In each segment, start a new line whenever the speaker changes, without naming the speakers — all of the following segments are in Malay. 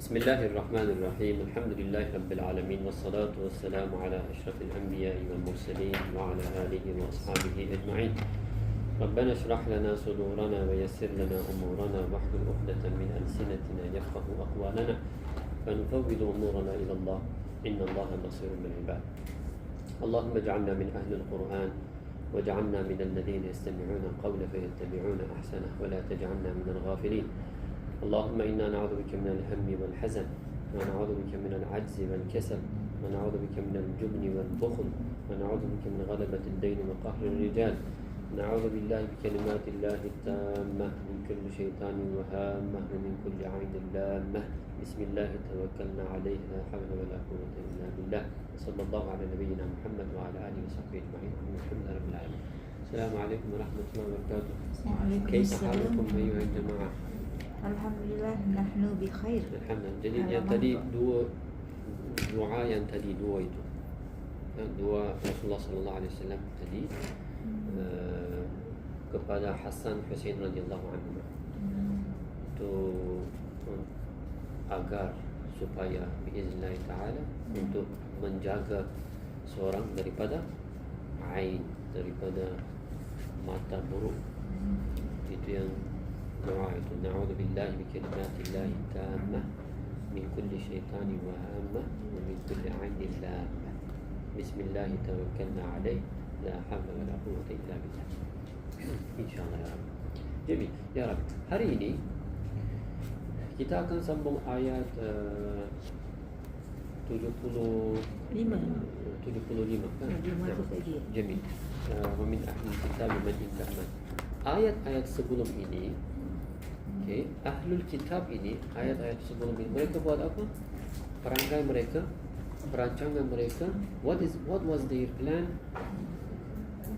بسم الله الرحمن الرحيم الحمد لله رب العالمين والصلاة والسلام على أشرف الأنبياء والمرسلين وعلى آله وأصحابه أجمعين. ربنا اشرح لنا صدورنا ويسر لنا أمورنا واحلل عقدة من ألسنتنا يفقه أقوالنا فنفوض أمورنا إلى الله إن الله بصير بالعباد. اللهم اجعلنا من أهل القرآن واجعلنا من الذين يستمعون القول فيتبعون أحسنه ولا تجعلنا من الغافلين. اللهم إنا نعوذ بك من الهم والحزن ونعوذ بك من العجز والكسل ونعوذ بك من الجبن والبخل ونعوذ بك من غلبة الدين وقهر الرجال. نعوذ بالله بكلمات الله التامة من كل شيطان وهامة ومن كل عين لامة. بسم الله توكلنا عليه لا حول ولا قوة إلا بالله. وصلى الله على نبينا محمد وعلى آله وصحبه أجمعين. الحمد لله رب العالمين. السلام عليكم ورحمة الله وبركاته. كيف حالكم أيها الجماعة؟
Alhamdulillah, nahnu bi khair.
Alhamdulillah. Jadi yang tadi dua doa yang tadi dua itu, dua Rasulullah Sallallahu Alaihi Wasallam tadi kepada Hasan Husain radhiyallahu anhu itu agar supaya biiznillah taala untuk menjaga seorang daripada ain, daripada mata buruk. Itu yang doa itu. Na'udzu billahi bi kalimatillahi tammah min kulli syaitanin wa hammah wa min kulli 'ainin lammah. Bismillah tawakkalna 'alaihi la hawla wa la quwwata illa billah. Insyaallah ya Rabbi. Jadi ya Rabbi, hari ini kita akan sambung ayat 75 kan? Jamil. Wa min ahli kitab man intahman. Ayat-ayat sebelum ini, okay, Ahlul Kitab ini, ayat-ayat sebelum ini, mereka buat apa? Perangai mereka, perancangan mereka, what was their plan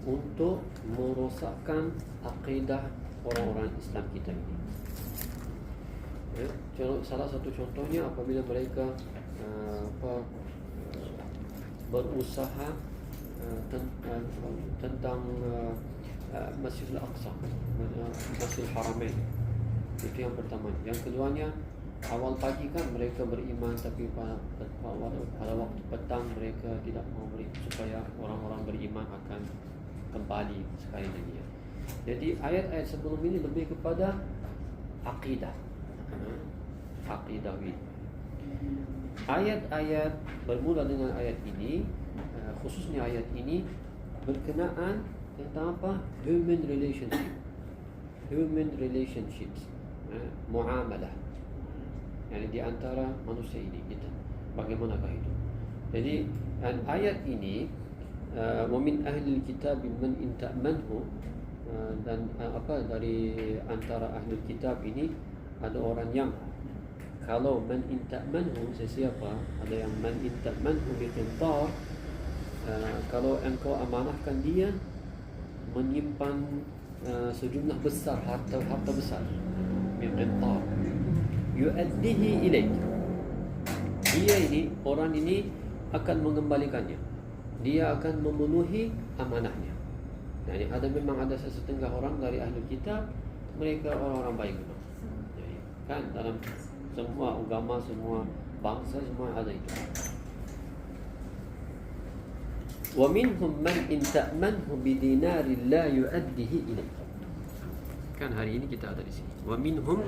untuk merosakkan akidah orang-orang Islam kita ini. Salah satu contohnya apabila mereka berusaha tentang Masjidil Aqsa, Masjidil Haramain. Itu yang pertama. Yang keduanya, awal pagi kan mereka beriman, tapi pada waktu petang mereka tidak mau supaya orang-orang beriman akan kembali sekali lagi. Jadi ayat-ayat sebelum ini lebih kepada akidah, akidawi. Ayat-ayat bermula dengan ayat ini, khususnya ayat ini berkenaan tentang apa? Human relationships, muamalah. Yani di antara manusia ini kita, bagaimanakah itu? Jadi ayat ini wa min ahli kitab man in ta'manhu, dan apa, dari antara ahli kitab ini ada orang yang kalau man in ta'manhu, sesiapa, ada yang man in ta'manhu bi qintar, kalau engkau amanahkan dia menyimpan sejumlah besar harta besar, min qintar yu'addihi ilaik, dia ini, orang ini akan mengembalikannya, dia akan memenuhi amanahnya. Yani memang ada sesetengah orang dari ahli kitab, mereka orang-orang baik memang. Jadi, kan dalam semua agama, semua bangsa, semua ada itu. وَمِنْهُمْ مَنْ إِنْ تَأْمَنْهُ بِدِينَارٍ لَا يُؤَدِّهِ إِلَيْكَ. Kan hari ini kita ada di sini. وَمِنْهُمْ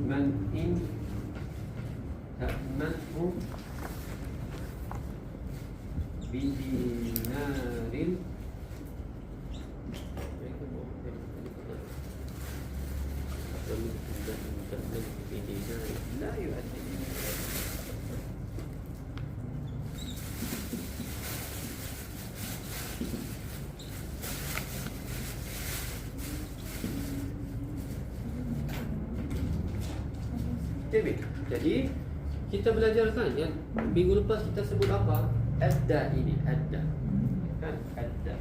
مَنْ إِنْ تَأْمَنْهُ bidinarin la yu'addi. Jadi kita belajar kan yang minggu lepas kita sebut apa? Adda ini, adda kan, adda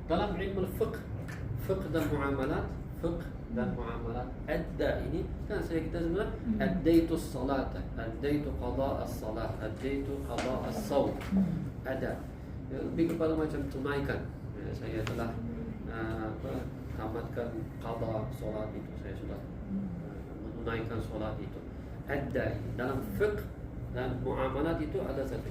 dalam ilmu fiqh dan muamalat, fiqh dan muamalat adda ini kan kita sebut addaitu salata, addaitu qada as-salah, addaitu qada as-sawm. Ada lebih kepada macam tunaikan. Saya telah tamatkan qada solat itu, saya sudah menunaikan solat itu. Adda dalam fiqh dan muamalat itu ada satu.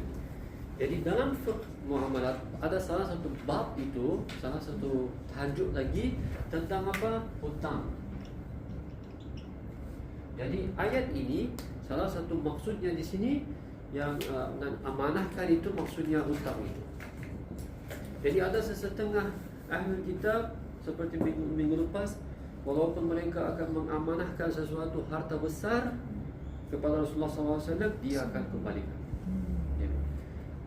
Jadi dalam fiqh muamalat ada salah satu bab itu, salah satu tajuk lagi tentang apa? Hutang. Jadi ayat ini salah satu maksudnya di sini yang amanahkan itu maksudnya hutang itu. Jadi ada sesetengah ahli kitab seperti minggu lepas, walaupun mereka akan mengamanahkan sesuatu harta besar kepada Rasulullah SAW, dia akan kembalikan.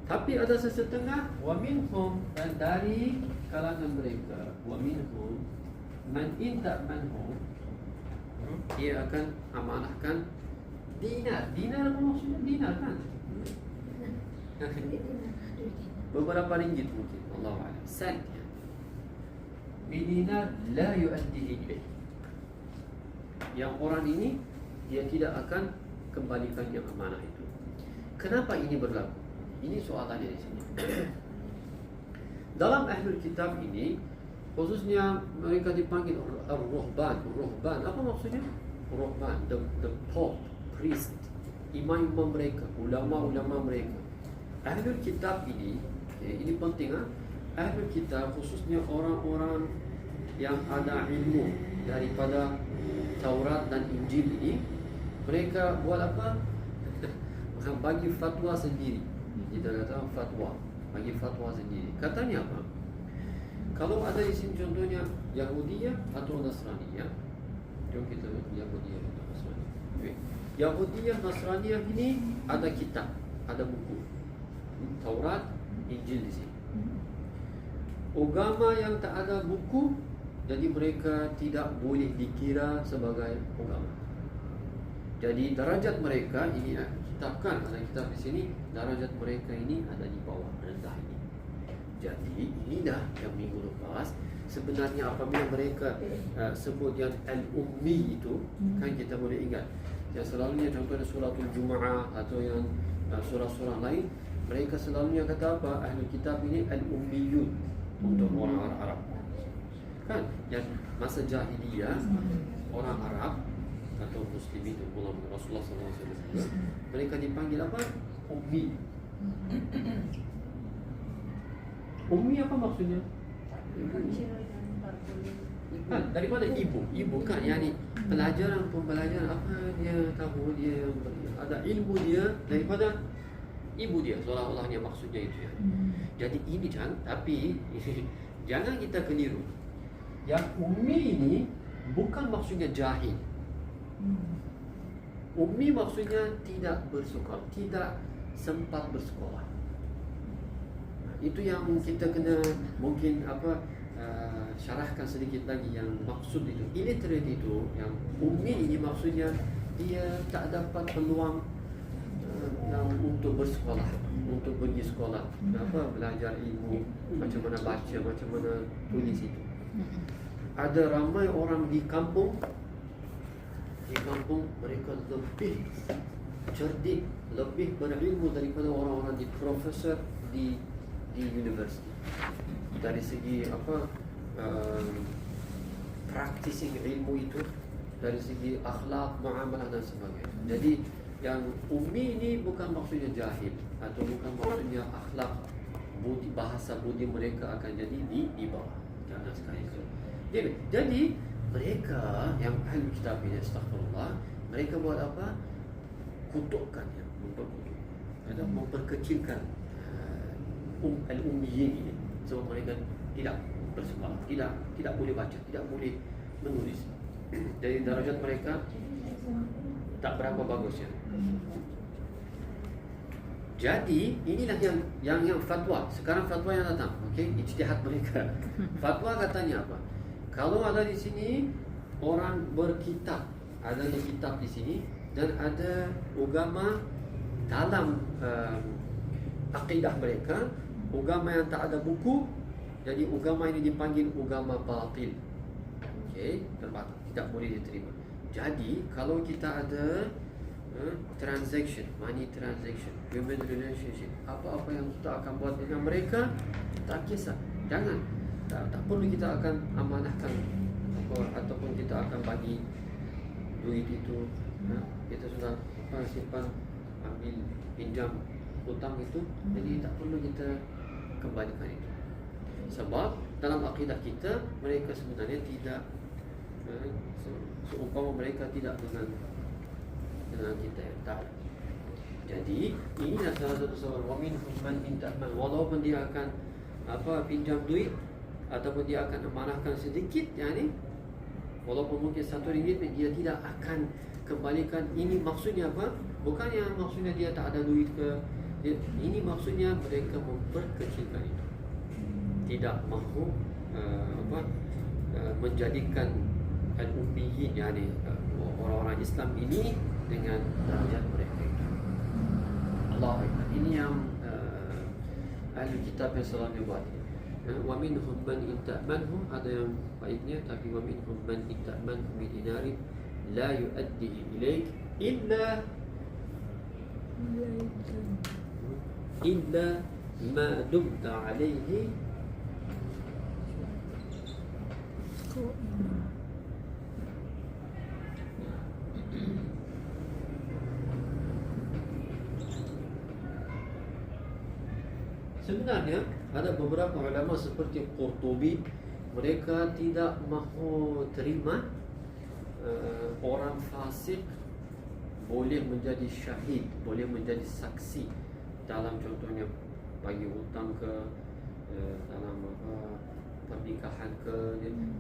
Tapi ada sesetengah wa minhum, dan dari kalangan mereka, wa minhum man inta manhum, dia akan amanahkan dinar. Dinar apa maksudnya? Dinar kan? Beberapa ringgit mungkin, Allah a'lam. Sen ya. Bidinar la yu'addihi ilaih. Yang orang ini dia tidak akan kembalikan yang amanah itu. Kenapa ini berlaku? Ini soalannya di sini. Dalam ahlul kitab ini, khususnya mereka dipanggil ar-ruhban. Ruhban apa maksudnya? Ruhban, the pope, priest, imam-imam mereka, ulama-ulama mereka. Ahlul kitab ini penting Ahlul kitab khususnya orang-orang yang ada ilmu daripada Taurat dan Injil ini, mereka buat apa? Bagi fatwa sendiri. Kita kata fatwa, bagi fatwa sendiri. Katanya apa? Kalau ada di sini contohnya Yahudiyah atau Nasraniyah, jom kita lihat Yahudiyah atau Nasraniyah. Yahudiyah, Nasraniyah ini ada kitab, ada buku, Taurat, Injil di sini. Agama yang tak ada buku, jadi mereka tidak boleh dikira sebagai agama. Jadi darajat mereka ini kitabkan, ada kitab di sini, darajat mereka ini ada di bawah, rendah ini. Jadi inilah yang minggu lepas sebenarnya apabila mereka sebut yang al-ummi itu, kan kita boleh ingat yang selalunya contohnya suratul Jumu'ah atau yang surah-surah lain, mereka selalunya kata apa? Ahli kitab ini al-ummiyun untuk orang Arab. Kan yang masa jahiliyah orang Arab atau Muslim itu mulai Rasulullah SAW, mereka dipanggil apa? Ummi. Ummi apa maksudnya? Kan daripada ibu kan, yani pembelajaran apa dia tahu, dia ada ilmu dia daripada ibu dia, seolah-olahnya maksudnya itu ya. Jadi ini tapi jangan kita keliru. Yang ummi ini bukan maksudnya jahil. Ummi maksudnya tidak bersekolah, tidak sempat bersekolah. Itu yang kita kena mungkin syarahkan sedikit lagi yang maksud itu. Illiterate itu, yang ummi ini maksudnya dia tak dapat peluang untuk bersekolah, untuk pergi sekolah, belajar ilmu, macam mana baca, macam mana tulis itu. Ada ramai orang di kampung mereka lebih cerdik, lebih berilmu daripada orang-orang di profesor di universiti. Dari segi practicing ilmu itu, dari segi akhlak, muamalah dan sebagainya. Jadi yang ummi ini bukan maksudnya jahil atau bukan maksudnya akhlak, bahasa budi mereka akan jadi di bawah. Jangan sekali itu. Jadi mereka yang ahli kitab ini, astagfirullah, mereka buat apa? Kutukkan, memperkecilkan al-ummiyin ini. Sebab mereka tidak bersekolah, tidak boleh baca, tidak boleh menulis. Jadi darajat mereka tak berapa bagus ya. Jadi inilah yang fatwa. Sekarang fatwa yang datang, okey, ijtihad mereka. Fatwa katanya apa? Kalau ada di sini orang berkitab, ada kitab di sini dan ada agama dalam akidah mereka, agama yang tak ada buku, jadi agama ini dipanggil agama batil. okey, terbatas, tidak boleh diterima. Jadi kalau kita ada transaction, money transaction, human relationship, apa-apa yang kita akan buat dengan mereka, tak kisah, jangan, tak perlu kita akan amanahkan ataupun kita akan bagi duit itu, kita sudah simpan, ambil, pinjam, hutang itu, jadi tak perlu kita kembalikan itu. Sebab dalam akidah kita, mereka sebenarnya tidak, seumpama mereka tidak dengan kita yang tak. Jadi inilah salah satu sebab wamin man inta'man, walaupun dia akan pinjam duit ataupun dia akan amanahkan sedikit, yani walaupun mungkin RM1 dia tidak akan kembalikan. Ini maksudnya apa? Bukan yang maksudnya dia tak ada duit ke, ini maksudnya mereka memperkecilkan itu, tidak mahu menjadikan al-ummiyin, yani orang-orang Islam ini dengan darjat mereka itu. Allah Akbar. Ini yang ahli kitab yang selalu buat. Wa minhum man inta'manhu, ada yang baiknya, tapi wa minhum man inta'manhu bi dinarin la yu'addihi ilaik illa ma dumta alaihi Sebenarnya ada beberapa ulama seperti Qurtubi, mereka tidak mahu terima orang fasik boleh menjadi syahid, boleh menjadi saksi dalam, contohnya bagi hutang ke, dalam pernikahan ke,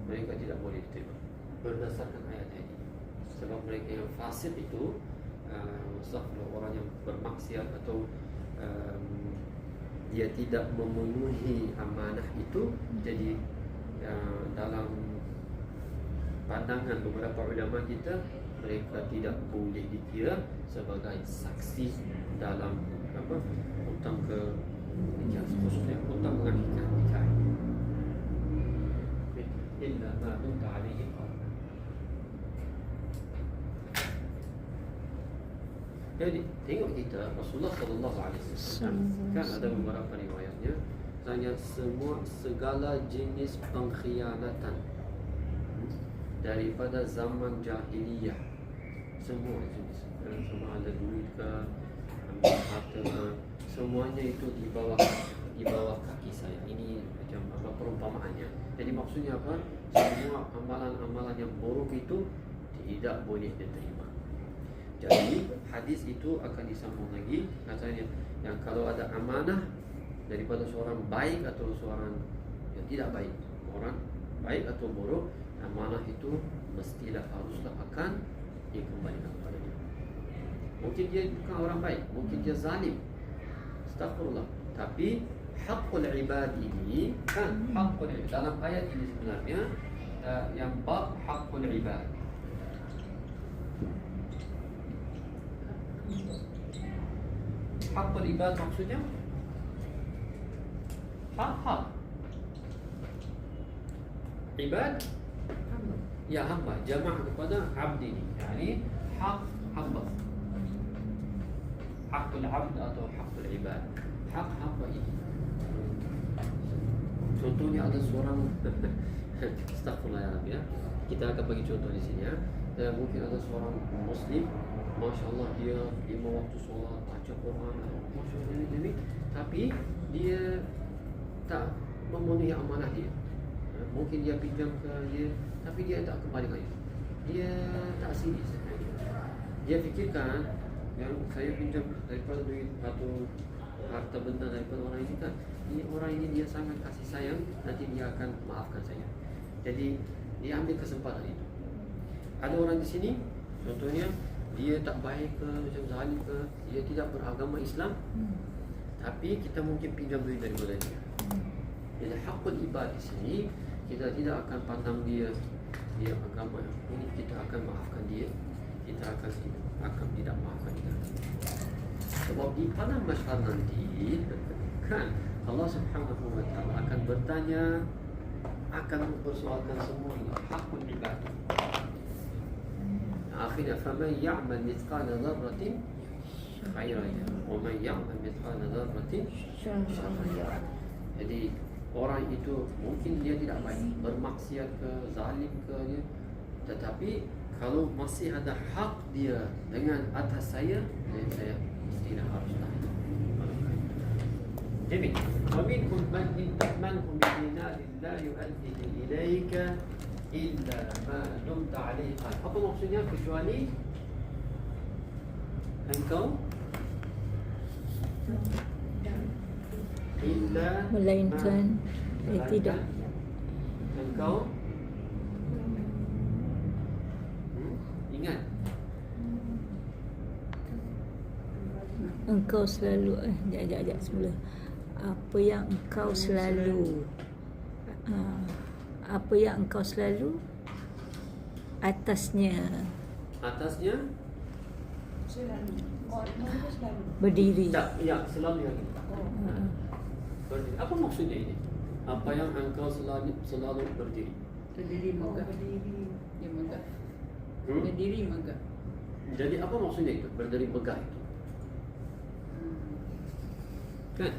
mereka tidak boleh diterima berdasarkan ayat ini. Sebab mereka yang fasik itu, orang yang bermaksiat atau dia tidak memenuhi amanah itu, jadi dalam pandangan beberapa ulama kita, mereka tidak boleh dikira sebagai saksi dalam hutang ke nikah, khususnya hutang mengakhirkan nikah. Illa ma dumta alaihi qaim. Jadi tengok kita, Rasulullah sallallahu alaihi wasallam kan ada beberapa riwayatnya, tanya segala jenis pengkhianatan daripada zaman jahiliyah, semua jenis, sama ada duit ke, ambil harta ke, semuanya itu di bawah kaki saya. Ini macam apa perumpamaannya. Jadi maksudnya apa? Semua amalan-amalan yang buruk itu tidak boleh diterima. Jadi hadis itu akan disambung lagi, katanya yang kalau ada amanah daripada seorang baik atau seorang yang tidak baik, orang baik atau buruk, amanah itu mestilah, haruslah akan dikembalikan kepada dia. Mungkin dia bukan orang baik, mungkin dia zalim, astagfirullah, tapi haqqul ibad ini kan, haqqul ibad dalam ayat ini sebenarnya yang bab haqqul ibad. Haqqul ibad maksudnya hak ibad, ya hamba, jamak kepada abdi ini, yani hak hamba, hakul abd atau hakul ibad, hak hamba ini. Contohnya ada seorang astagfirullah ya Rabbi, ya, kita akan bagi contoh di sini ya. Mungkin ada seorang muslim, Masya Allah dia 5 waktu solat, baca Quran, Masya Allah ini, tapi dia tak memenuhi amanah dia. Mungkin dia pinjam ke dia, tapi dia tak kembalikan itu. Dia tak serius. Dia fikirkan yang saya pinjam daripada duit atau harta benda daripada orang ini kan, ini orang ini dia sangat kasih sayang, nanti dia akan maafkan saya. Jadi dia ambil kesempatan itu. Ada orang di sini, contohnya dia tak baik ke, macam zalim ke, dia tidak beragama Islam, tapi kita mungkin pinjam duit daripada dia. Jadi hakul ibad di sini kita tidak akan pandang dia agama ini, kita akan maafkan dia, kita akan tidak maafkan dia. Sebab di padang mahsyar nanti kan Allah Subhanahu wa taala akan bertanya akan mempersoalkan semua ini. Hakul ibadah. Akhirnya faman ya'mal mithqala dzarratin khairan wa man ya'mal mithqala dzarratin syarran. Jadi orang itu mungkin dia tidak baik, bermaksiat ke, zalim ke dia, tetapi kalau masih ada hak dia dengan atas saya, dan saya mestilah harus tahan. Jadi, وَمِنْهُمْ مَنْ إِنْ تَأْمَنْهُ بِدِينَارٍ لَا يُؤَدِّهِ إِلَيْكَ إِلَّا مَا دُمْتَ عَلَيْهِ قَائِمًا. Apa maksudnya? Kecuali engkau
melainkan tidak
engkau ingat
engkau selalu sekejap semula. Apa yang engkau selalu atasnya berdiri.
tak, ya, selalu yang ini. Berdiri. Apa maksudnya ini? Apa yang engkau selalu berdiri?
Berdiri megah. Dia megah. Berdiri megah.
Jadi apa maksudnya itu? Berdiri megah itu? Kan?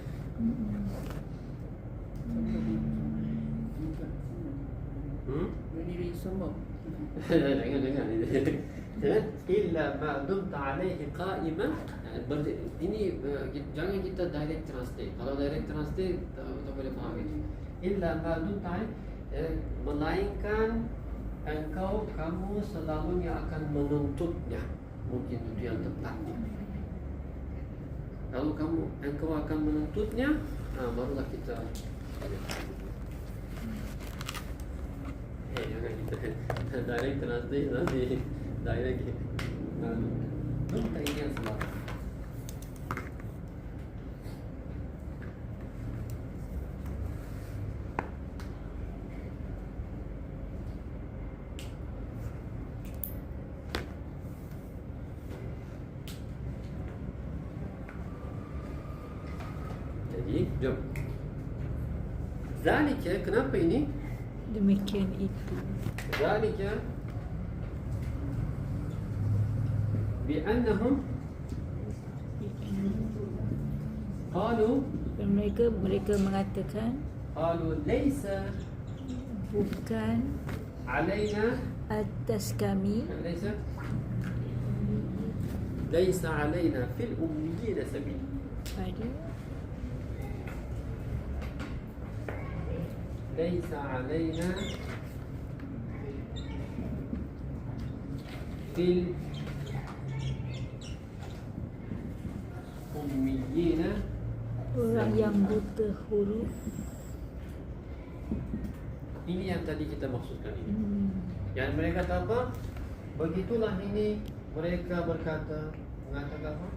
Berdiri sombong.
Jangan. Illa ma dumta alaihi qa'iman. Ini jangan kita direct translate. Kalau direct translate tak boleh faham itu. Illa ma dumta alaihi, melainkan kamu selalunya akan menuntutnya. Mungkin itu yang tepatnya. Kalau engkau akan menuntutnya, barulah kita. Jangan kita direct translate nanti direct dumta ini yang selalu. Jom. Zalika, kenapa ini?
Demikian itu.
Zalika bi'annahum qalu,
mereka mengatakan
laysa
bukan
alaina
atas kami
laysa alaina fil ummiyyin sabil. ليس علينا في الأميين
orang yang buta huruf.
Ini yang tadi kita maksudkan ini. Yang mereka kata apa? Begitulah ini mereka mengatakan apa?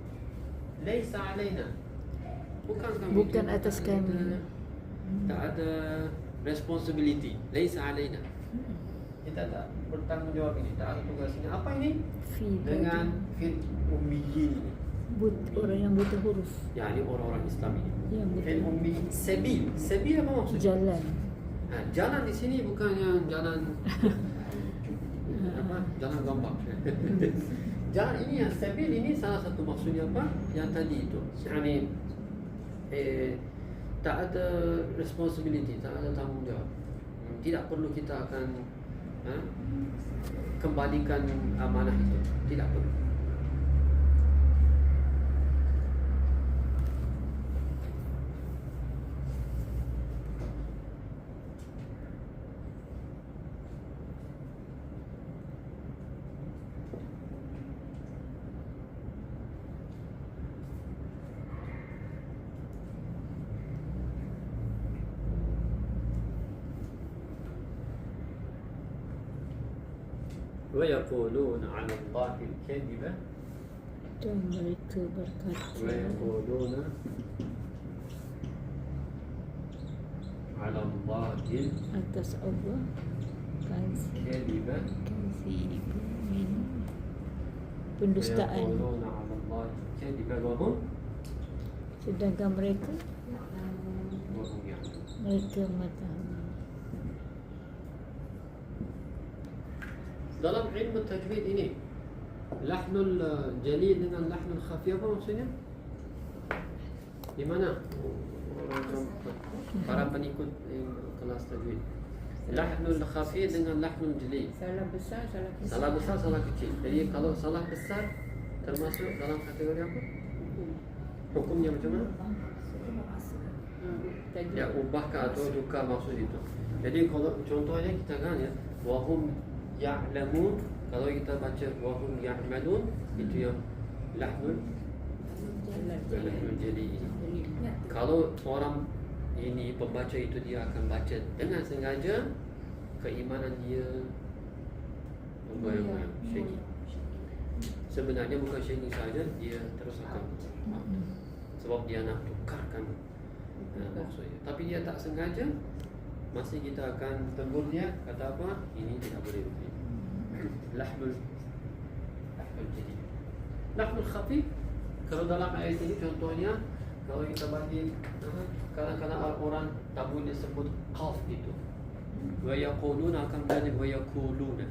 Laisa alaina.
Bukan atas kami.
Tak ada responsibility. Laisa alaina. Kita tak bertanggung jawab ini. Tak ada tugas ini. Apa ini? Dengan fil ummiyin ini.
Orang yang buta huruf.
Ya, ini orang-orang Islam ini. Fil ummi sabil. Sabil apa maksudnya?
Jalan.
Jalan di sini bukan yang jalan apa? Jalan gambar. Jalan ini yang sabil ini salah satu maksudnya apa? Yang tadi itu. Yani tak ada responsibility, tak ada tanggung jawab. Tidak perlu kita akan kembalikan amanah itu. Tidak perlu. ويقولون على الله الكذب
dan mereka berkata
ويقولون على الله
atas Allah
الكذب
pendustaan.
ويقولون على الله الكذب وهم
Sedangkan mereka
يعلمون.
mengetahui.
dalam ilmu tajwid ini lahnul jali dengan lahnul khafi apa maksudnya? Di mana para pengikut kelas tajwid? Lahnul khafi dengan lahnul jali.
Salah besar, salah kecil.
Salah besar, salah kecil. Jadi kalau salah besar termasuk dalam kategori apa? Hukumnya macam mana? Ya, ubahkah atau duka maksud itu. Jadi kalau contohnya kita kan ya, wahum ya'lamun, kalau kita baca wahum ya'malun, itu yang lahnul jadi ini. Kalau orang ini pembaca itu dia akan baca dengan sengaja, keimanan dia goyang-goyang, shaky. Sebenarnya bukan shaky saja, dia terus akan sebab dia nak tukarkan maksudnya. Tapi dia tak sengaja, masih kita akan tegur dia, kata apa? Ini tidak boleh begini. Lahnul jadi. Lahnul khafi, kalau dalam ayat ini contohnya, kalau kita bagi kadang-kadang orang tak boleh sebut qaf itu. Wa yaquluna akan jadi wa yaquluna.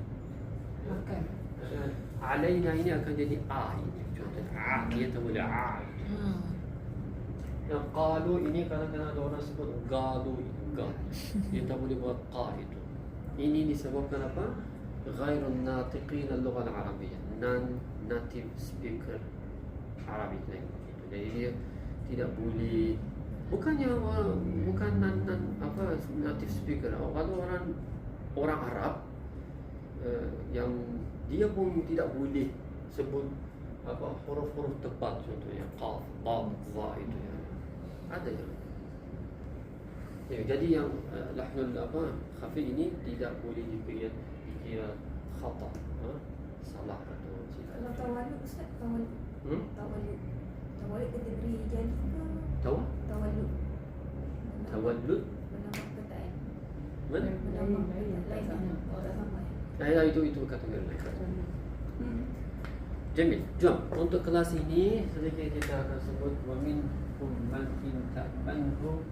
Alaina ini akan jadi a ini. Contohnya a, dia tak boleh a. Yang qalu ini kadang-kadang ada orang sebut galu, dia tak boleh buat qa itu. Ini disebabkan apa? Ghairun natiqin al-lugha al-arabiyyah, non-native speaker Arabic language itu. Jadi dia tidak boleh, bukannya bukan apa native speaker. Kalau orang Arab yang dia pun tidak boleh sebut apa huruf-huruf tepat, contohnya qaf, dad, za itu ya. Ada ya, jadi yang lahnul apa khafi ini tidak boleh dikira khata, salah atau silap.
Kalau tawalud Ustaz, tawalud. Tawalud kita beri jadi ke? Tawalud.
Tawallud.
Menambah perkataan.
Menambah
Lain. Tak sama.
itu kategori lain. Jamil. Jom untuk kelas ini sedikit kita akan sebut wa minhum man in ta'manhu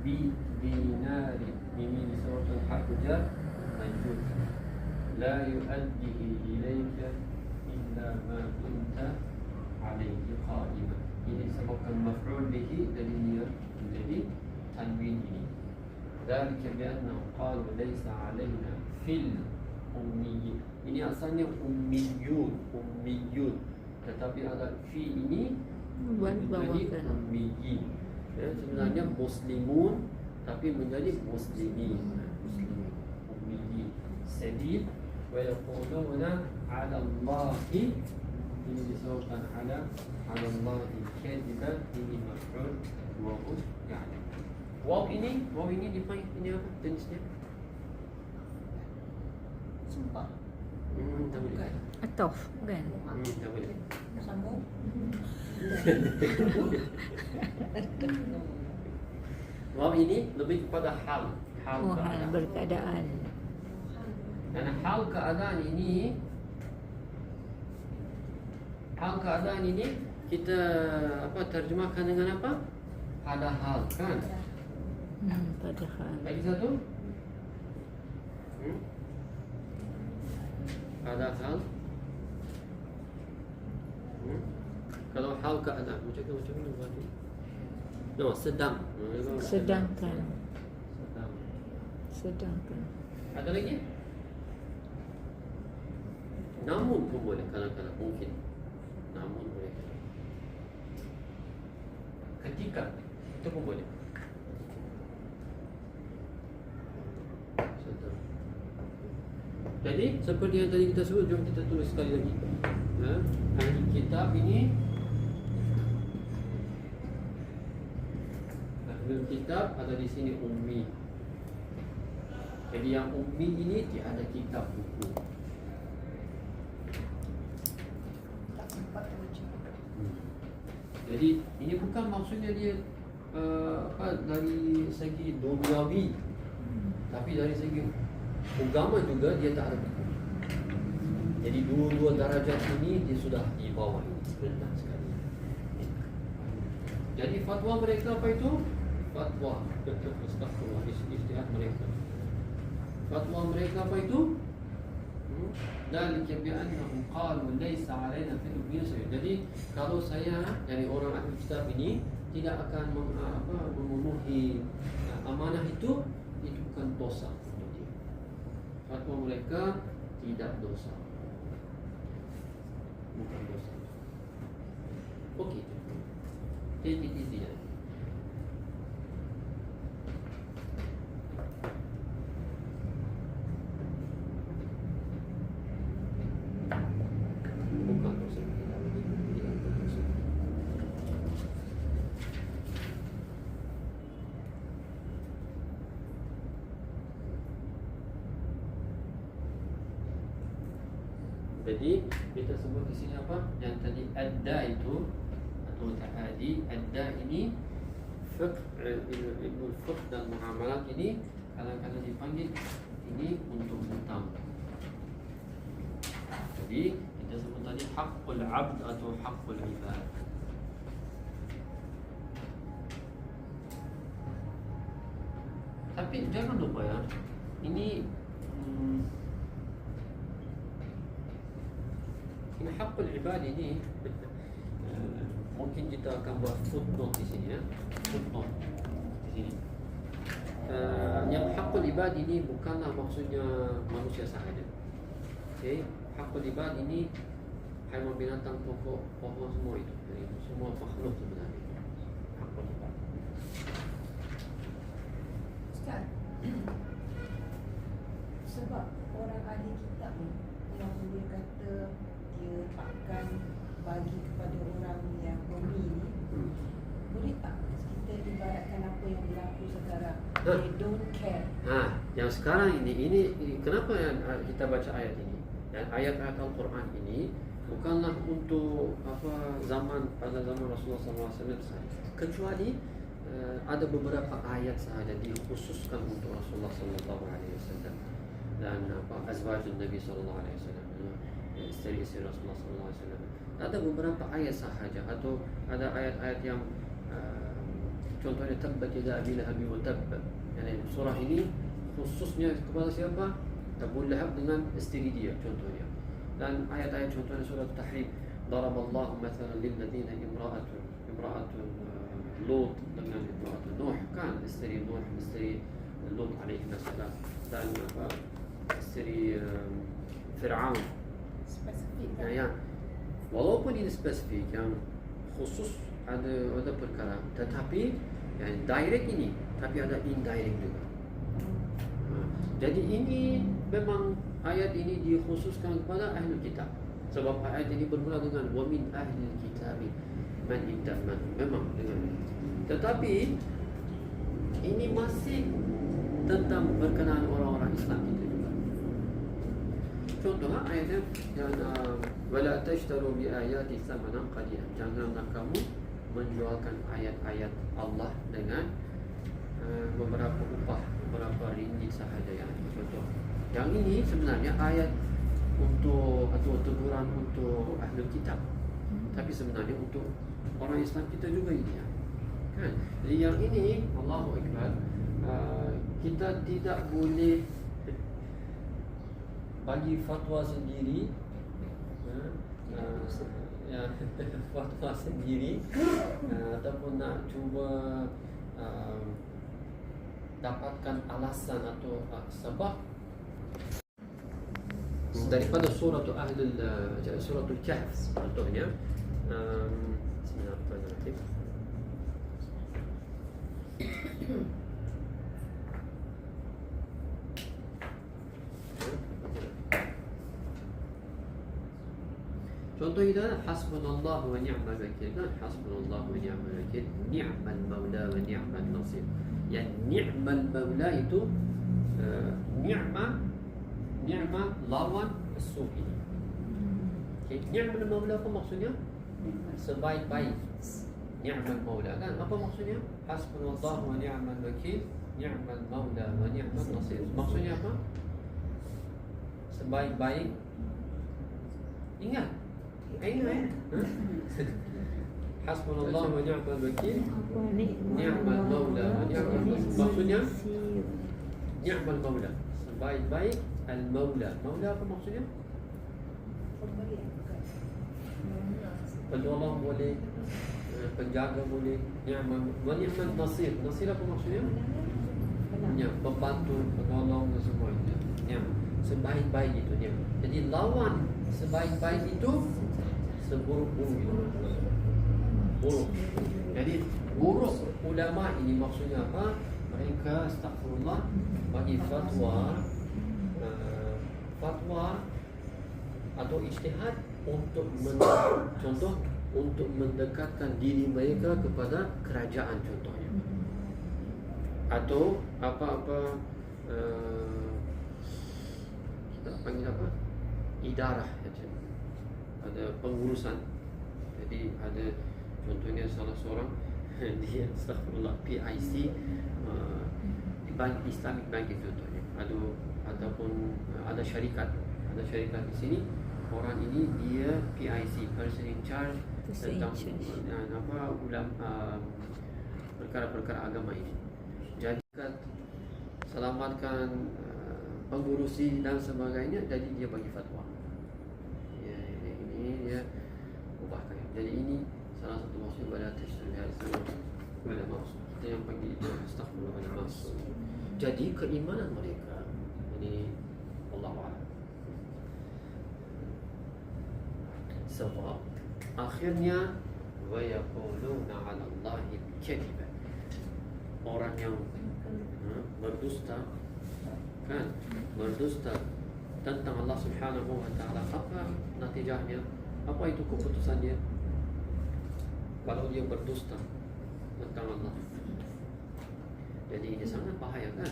bi dinari. Ini disebutkan harf jar majrur. La yu'addihi ilayka illa ma kunta alayhi qa'iman. Ini disebutkan maf'ul bihi dan ini menjadi tanwin ini. Dzalika bi annahu qalu laysa 'alaina fil ummiyin. Ini asalnya ummiyun, tetapi ada fi ini menjadi ummiyin. Ya, sebenarnya muslimun tapi menjadi muslimin. Muslimin, ummiyin. Sabil wa yaquluna 'ala Allahi, ini disebutkan 'ala Allahi kadiba, ini maf'ul wa hum ya'lam. Waw ini dipanggil ini apa jenisnya?
Sumpah.
Tak boleh.
Atof kan?
Tak boleh.
Sambung.
Waw ini lebih kepada hal keadaan.
Berkeadaan.
Dan hal keadaan ini kita apa terjemahkan dengan apa? Pada hal kan?
Pada hal.
Lagi satu? Pada hal. Kalau hal keadaan macam mana buat ni? No, sedang.
Sedangkan.
Ada lagi? Namun pun boleh, kadang-kadang mungkin. Namun boleh. Ketika itu pun boleh. Sedang. Jadi seperti yang tadi kita sebut, jom kita tulis sekali lagi. Ahli kitab ini, ahli kitab ada di sini ummi. Jadi yang ummi ini tiada kitab buku. Jadi ini bukan maksudnya dia dari segi duniawi, tapi dari segi agama juga dia tak ada buku. Jadi dua-dua darajat ini dia sudah di bawah ini, rendah sekali. Jadi fatwa mereka apa itu? Fatwa ijtihad mereka. Fatwa mereka apa itu? Dzalika bi'annahum qalu laisa 'alaina fil ummiyyin sabil. Jadi kalau saya dari orang ahli kitab ini tidak akan memenuhi amanah itu bukan dosa untuk dia. Fatwa mereka tidak dosa. Bukan dosa. Okey. Take it easy. Bukan dosa. Tidak dosa. Jadi kita sebut di sini apa? Yang tadi adda itu atau ta'adi, adda ini fiqh, ilmu fiqh dan muamalat ini kadang-kadang dipanggil ini untuk hutang. Jadi kita sebut tadi haqqul abd atau haqqul ibad. Tapi jangan lupa ya, ini haqqul ibad ini mungkin kita akan buat footnote di sini ya. Footnote di sini. Yang haqqul ibad ini bukanlah maksudnya manusia sahaja. Okey, haqqul ibad ini haiwan, binatang, pokok, pohon, semua itu. Jadi semua makhluk sebenarnya. Haqqul ibad.
Ustaz, sebab orang ahli kitab ni yang boleh kata dia akan bagi kepada orang yang ummi ni, boleh tak kita ibaratkan apa yang berlaku sekarang? They don't care.
Yang sekarang ini kenapa kita baca ayat ini? Dan ayat-ayat Al-Quran ini bukanlah untuk pada zaman Rasulullah SAW sahaja. Kecuali ada beberapa ayat sahaja dikhususkan untuk Rasulullah SAW dan azwajun Nabi SAW, isteri-isteri Rasulullah SAW. Ada beberapa ayat sahaja atau ada ayat-ayat yang contohnya tabbat yada abi lahabin wa tabb. Yani surah ini khususnya kepada siapa? Abu Lahab dengan isteri dia contohnya. Dan ayat-ayat contohnya surah Tahrim, daraballahu mathalan lil ladzina imra'atun Lut dengan imra'atun Nuh, kan isteri Nuh, isteri Lut alaihi wassalam, dan isteri Fir'aun.
Spesifik kan?
Ya. Walaupun ini spesifik yang khusus ada perkara, tetapi yang direct ini, tapi ada indirect juga. Jadi ini memang ayat ini dikhususkan kepada ahli kitab. Sebab ayat ini bermula dengan wa min ahli kitab man iddaman. Memang dengan. Tetapi ini masih tentang berkenaan orang-orang Islam kita juga. Contohnya ayatnya yang wala tashtaru bi ayati thamanan qalilan. Janganlah kamu menjualkan ayat-ayat Allah dengan beberapa upah, beberapa ringgit sahaja ya. Contoh. Yang ini sebenarnya ayat untuk atau teguran untuk ahli kitab. Tapi sebenarnya untuk orang Islam kita juga ini ya. Kan? Jadi yang ini Allahu Akbar, kita tidak boleh bagi fatwa sendiri fatwa sendiri ataupun nak cuba dapatkan alasan atau sebab daripada suratul Kahf contohnya. Bismillahirrahmanirrahim. Contoh itu hasbunallahu wa ni'mal wakil, kan? Hasbunallahu wa ni'mal wakil, ni'mal maula wa ni'mal nasir. Yang ni'mal maula itu ni'ma lawan su ini. Okay. Ni'mal maula apa maksudnya? Sebaik-baik. Ni'mal maula, kan? Apa maksudnya? Hasbunallahu wa ni'mal wakil, ni'mal maula wa ni'mal nasir. Maksudnya apa? Sebaik-baik. Ingat. Ingat. Hasbunallah wa ni'mal wakil, ni'mal maula wa ni'mal nasir. Maksudnya ni'mal maula, sebaik-baik Al-Maula. Maula apa maksudnya?
Pemberi bukan.
Penolong boleh, penjaga boleh, ni'man nasir. Nasir apa maksudnya? Ya, pembantu, penolong dan semuanya. Ya, sebaik-baik itu dia. Jadi lawan sebaik-baik itu seburuk-buruk itu. Buruk. Jadi buruk ulama ini maksudnya apa? Mereka astagfirullah bagi fatwa atau ijtihad untuk contoh untuk mendekatkan diri mereka kepada kerajaan contohnya, atau apa-apa kita panggil apa, idarah macam ada pengurusan. Jadi ada contohnya salah seorang dia astagfirullah PIC bank Islamic Bank contohnya, ataupun ada syarikat di sini. Orang ini dia PIC, person in charge tentang perkara-perkara agama ini. Jadi selamatkan pengurusi dan sebagainya. Jadi dia bagi fatwa. Ya, ini dia ubahkan. Jadi ini salah satu maksud pada tasawuf ulama. Kita yang panggil itu astagfirullah ulama. Jadi keimanan mereka ini Allah a'lam. Sebab akhirnya wa yaquluna 'ala Allahi kadiba. Orang yang berdusta kan, berdusta tentang Allah Subhanahu wa taala, apa natijahnya? Apa itu keputusannya? Kalau dia berdusta tentang Allah. Jadi ini sangat bahaya kan?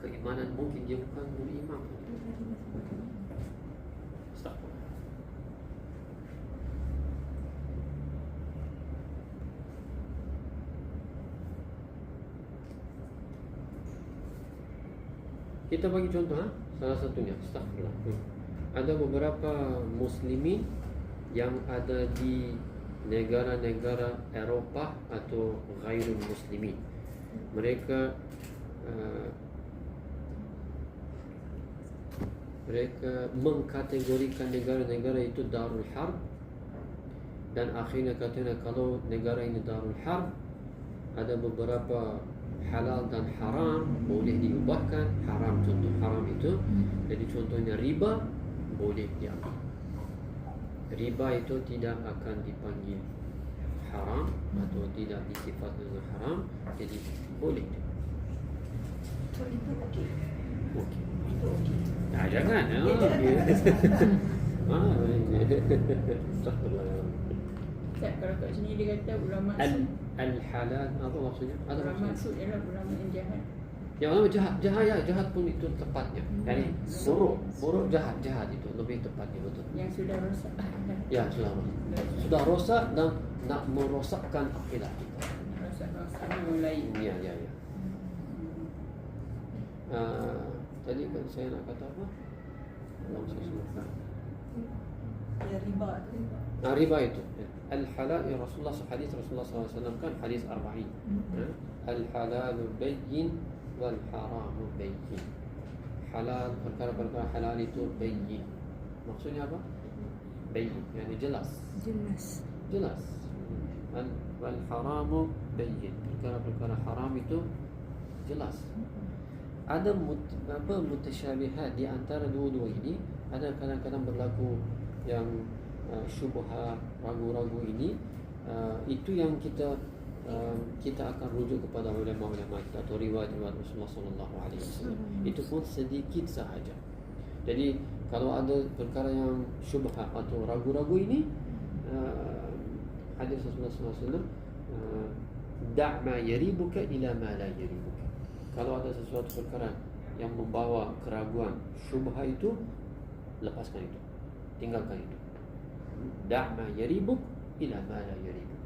Keimanan mungkin dia bukan beriman. Stop. Kita bagi contoh, salah satunya, astagfirullah. Ada beberapa muslimin yang ada di negara-negara Eropah atau ghairul muslimin. Mereka mengkategorikan negara-negara itu darul harb, dan akhirnya katanya kalau negara ini darul harb, ada beberapa halal dan haram boleh diubahkan. Haram, contoh haram itu, jadi contohnya riba boleh diambil. Riba itu tidak akan dipanggil haram atau tidak disifatkan dengan haram, jadi boleh.
So itu okey.
Okey.
Itu okey.
Nah, jangan. Astagfirullah.
Ustaz, kalau kat sini dia kata ulama
Al-halal apa maksudnya? Ada
ulama
maksudnya?
su ialah ulama yang jahat.
Yang ulama jahat pun itu tepatnya. Yani buruk jahat itu lebih tepatnya, betul.
Yang sudah rosak.
Ya, sudah rosak dan nak merosakkan akidah kita.
Rosak mulai.
Ya. Tadi kan saya nak kata apa? Belum saya sebutkan.
Ya, riba.
Riba itu al-halal, ya Rasulullah SAW kan hadis 40. Al-halal bayyin wal haram bayyin. Halal, perkara-perkara halal itu bayyin. Maksudnya apa? Bayyin, yani jelas. Wal haram bayyin. Perkara-perkara haram itu jelas. Ada mutasyabihat di antara dua-dua ini. Ada kadang-kadang berlaku yang syubhat, ragu-ragu ini, itu yang kita akan rujuk kepada ulama-ulama kita atau riwayat-riwayat Rasulullah SAW. Itu pun sedikit sahaja. Jadi kalau ada perkara yang syubhat atau ragu-ragu ini, hadis Rasulullah SAW, da' ma yaribuka ila ma la yaribuka. Kalau ada sesuatu perkara yang membawa keraguan, syubhat itu, lepaskan itu, tinggalkan itu. Da'ma yaribuk ila ma la yaribuk.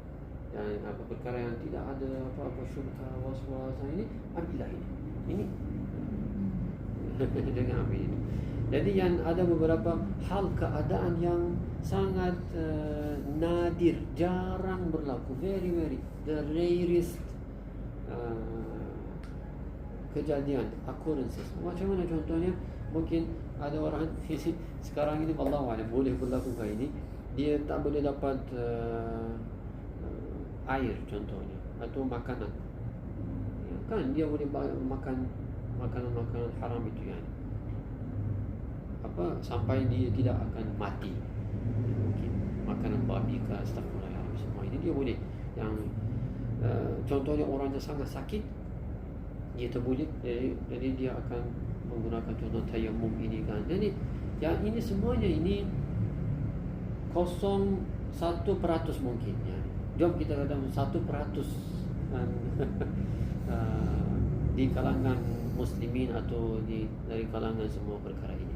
Dan apa perkara yang tidak ada apa-apa syubhat, waswas ini, ambillah ini. Jangan ambil ini. Jadi yang ada beberapa hal keadaan yang sangat nadir, jarang berlaku, very the rarest kejadian, occurrences. Macam mana contohnya? mungkin ada orang sekarang ini wallahualam boleh berlaku kayak ini, dia tak boleh dapat air contohnya atau makanan, ya, kan dia boleh makan makanan haram itu ya, apa sampai dia tidak akan mati, mungkin makanan babi ke astagfirullahaladzim, semua ini dia boleh. Yang contohnya orang yang sangat sakit dia terboleh, jadi dia akan menggunakan contoh tayammum ini kan. Jadi yang ini semuanya ini 0.1% mungkin ya. Jom kita katakan 1% di kalangan muslimin atau dari kalangan semua perkara ini.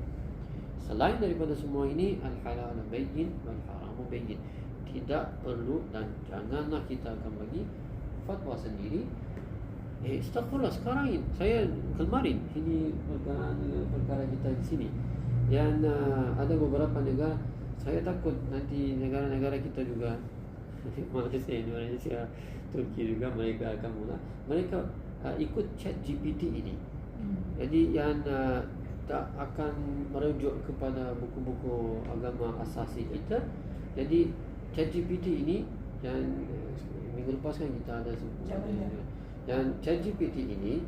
Selain daripada semua ini, al-halal bayyin wal haram bayyin. Tidak perlu dan janganlah kita akan bagi fatwa sendiri. Astagfirullah, sekarang ini saya kemarin ini perkara kita di sini yang ada beberapa negara, saya takut nanti negara-negara kita juga Malaysia, Indonesia, Turki juga mereka akan mereka ikut ChatGPT ini. Jadi yang tak akan merujuk kepada buku-buku agama asasi kita. Jadi ChatGPT ini yang minggu lepas kan kita ada dan ChatGPT ini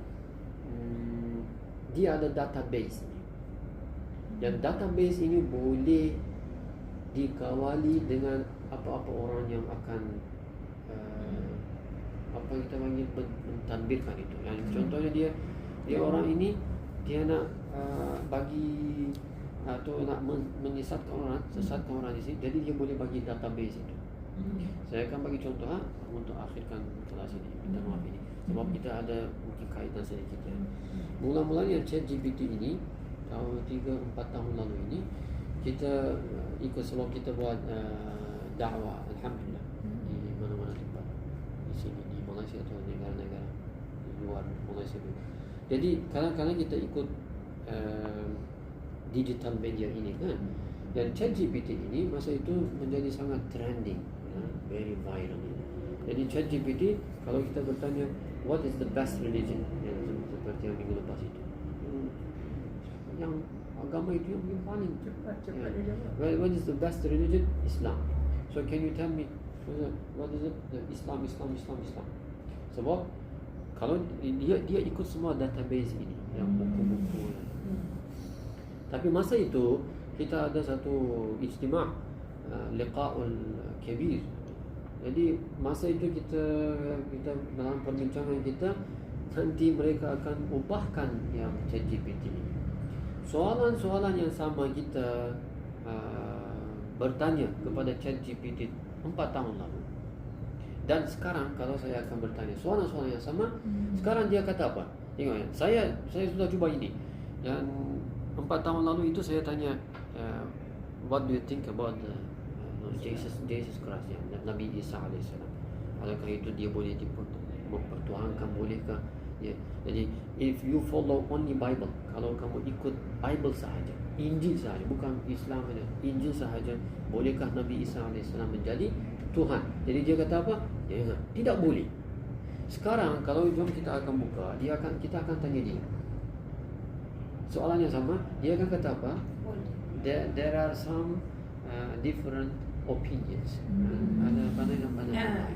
dia ada database. Dan database ini boleh dikawali dengan apa-apa orang yang akan apa kita panggil mentadbirkan itu. Yang contohnya dia orang ini dia nak bagi atau nak menyesatkan orang, sesatkan orang di sini, jadi dia boleh bagi database itu. Saya akan bagi contoh untuk akhirkan kelas ini. Minta maaf ini sebab kita ada mungkin kaitan sedikit ya. Mula-mulanya ChatGPT ini tahun 3-4 tahun lalu ini kita ikut sebab kita buat dakwah, alhamdulillah, di mana-mana tempat di sini di Malaysia atau negara-negara di luar Malaysia juga. Jadi kadang-kadang kita ikut digital media ini kan, dan ChatGPT ini masa itu menjadi sangat trending, very viral. Jadi ChatGPT kalau kita bertanya what is the best religion, seperti yang minggu lepas itu, yang agama itu yang paling
cepat dia jawab.
what is the best religion? Islam. So can you tell me what is it? Islam. Sebab kalau dia ikut semua database ini, yang buku-buku. Tapi masa itu kita ada satu ijtima' liqa'ul kabir. Jadi masa itu kita dalam perbincangan kita nanti mereka akan ubahkan yang ChatGPT ini. Soalan-soalan yang sama kita bertanya kepada ChatGPT 4 tahun lalu. Dan sekarang kalau saya akan bertanya soalan-soalan yang sama, sekarang dia kata apa? Tengok ya, saya sudah cuba ini. Yang 4 tahun lalu itu saya tanya what do you think about Jesus Christ, ya, Nabi Isa alaihissalam. Adakah itu dia boleh mempertuhankan, bolehkah? Ya. Jadi if you follow only Bible, kalau kamu ikut Bible sahaja, Injil sahaja, bukan Islam saja, Injil sahaja, bolehkah Nabi Isa alaihissalam menjadi Tuhan? Jadi dia kata apa? Dia kata, tidak boleh. Sekarang kalau jom kita akan buka, kita akan tanya dia. Soalan yang sama, dia akan kata apa? There are some different opinions. Ada pandangan-pandangan.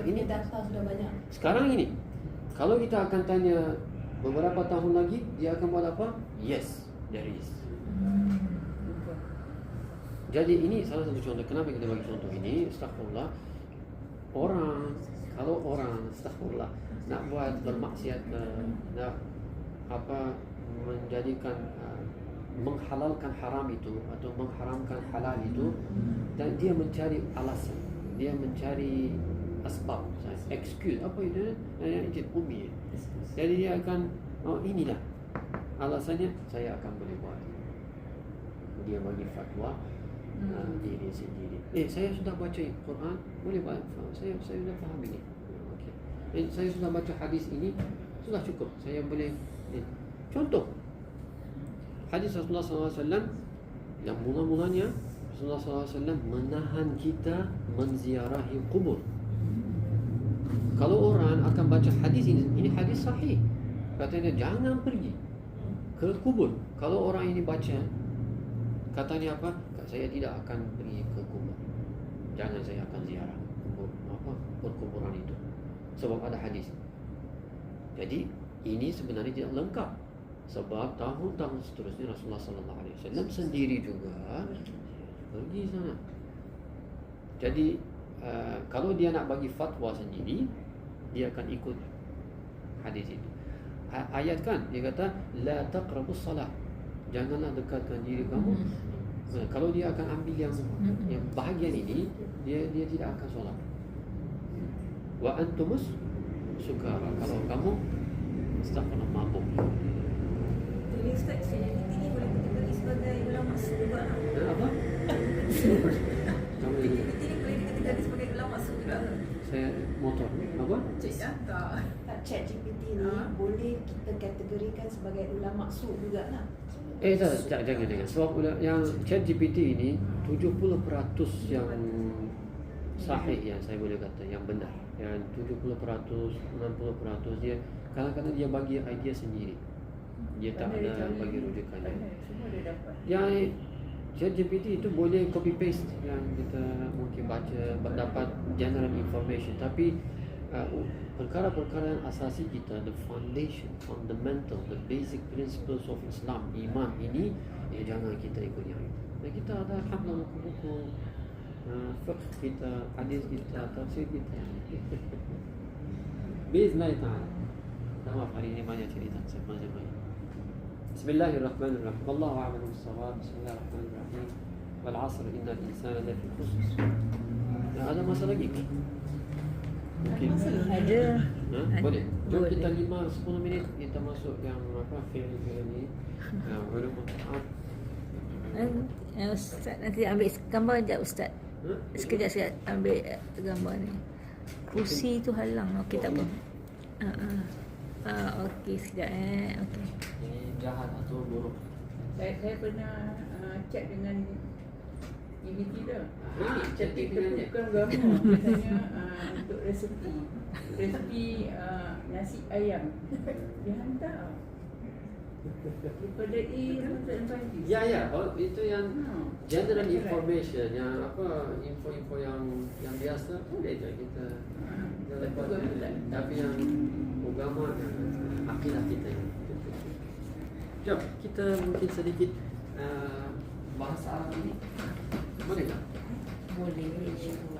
Ini data sudah banyak.
Sekarang ini, kalau kita akan tanya beberapa tahun lagi, dia akan buat apa? Yes, there is. Jadi ini salah satu contoh. Kenapa kita bagi contoh ini? Astagfirullah. Kalau orang astagfirullah nak buat bermaksiat, nak menjadikan menghalalkan haram itu atau mengharamkan halal itu, dan dia mencari alasan, dia mencari asbab, excuse, apa itu? Yang umi. Jadi dia akan inilah alasannya, saya akan boleh buat. Dia bagi fatwa diri sendiri. Saya sudah baca Quran, boleh buat. Saya sudah faham ini. Okay. Saya sudah baca hadis ini, sudah cukup. Saya boleh. Contoh hadis Rasulullah SAW yang mula-mulanya Rasulullah SAW menahan kita menziarahi kubur. Kalau orang akan baca hadis ini hadis sahih, katanya jangan pergi ke kubur. Kalau orang ini baca, katanya apa? Saya tidak akan pergi ke kubur. Jangan saya akan ziarah kubur, perkuburan itu. Sebab ada hadis. Jadi ini sebenarnya tidak lengkap. Sebab tahun-tahun seterusnya Rasulullah SAW sendiri juga pergi sana. Jadi kalau dia nak bagi fatwa sendiri, dia akan ikut hadis itu. Ayat kan dia kata la taqrabus salat, janganlah dekatkan diri kamu. Kalau dia akan ambil yang bahagian ini, dia tidak akan solat. Wa antumus sukara, kalau kamu astagfirullah mabuk.
Jadi Ustaz, ChatGPT ni boleh kategori sebagai ulama su juga lah.
Apa? Kamu ini
ChatGPT ni boleh dikategori sebagai ulama su juga lah.
saya motor apa?
Cik tak.
Tak, ChatGPT ni boleh kita kategorikan sebagai ulama su juga lah.
Jangan. Sebab yang ChatGPT ini 70% yang sahih, yang saya boleh kata yang benar. Yang 70%, 60% dia kadang-kadang dia bagi idea sendiri. Dia tak ada bagi rujukannya.
Semua dia dapat.
Yang ChatGPT itu boleh copy paste yang kita mungkin baca, dapat general information, tapi perkara-perkara yang asasi kita, the foundation, fundamental, the basic principles of Islam, iman ini, jangan kita ikut yang itu. Dan kita ada alhamdulillah buku-buku fiqh kita, hadis kita, tafsir kita. Bismillah ta'ala. Maaf, hari ini banyak cerita saya banyak. Bismillahirrahmanirrahim. Wallahu a'lam bis-shawab. Bismillahirrahmanirrahim. Wal 'asr innal insana lafi khusr. Ada masalah lagi kan? Mungkin
Ada.
boleh. Jom
Boleh.
kita 5-10 minit kita masuk yang apa fi'il ni. Ulum al-Quran.
Ustaz nanti ambil gambar sekejap Ustaz. Sekejap saya ambil gambar ni. Kursi tu halang. Okey tak apa. Okey sekejap okey.
Ini jahat atau buruk?
Saya pernah chat dengan EBT tu.
Chat dengan dia.
Bukan gambar. Biasanya untuk resepi nasi ayam. Dia hantar. Daripada Tuan Fandi.
Ya. Oh, itu yang general information, yang apa info-info yang biasa boleh je kita lepas. Tapi yang agama, akidah kita. Jom kita mungkin sedikit bahasa Arab ini. Boleh tak?
Boleh insya-Allah.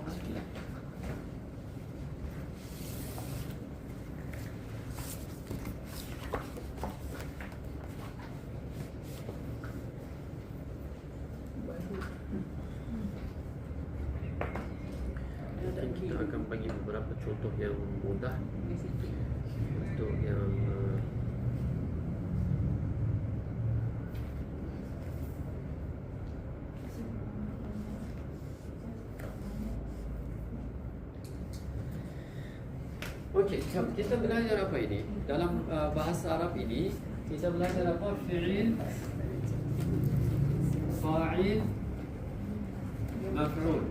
Dan kita akan bagi beberapa contoh yang mudah untuk yang okey, kita belajar apa ini? Dalam bahasa Arab ini kita belajar apa? Fi'il, fa'il, maf'ul.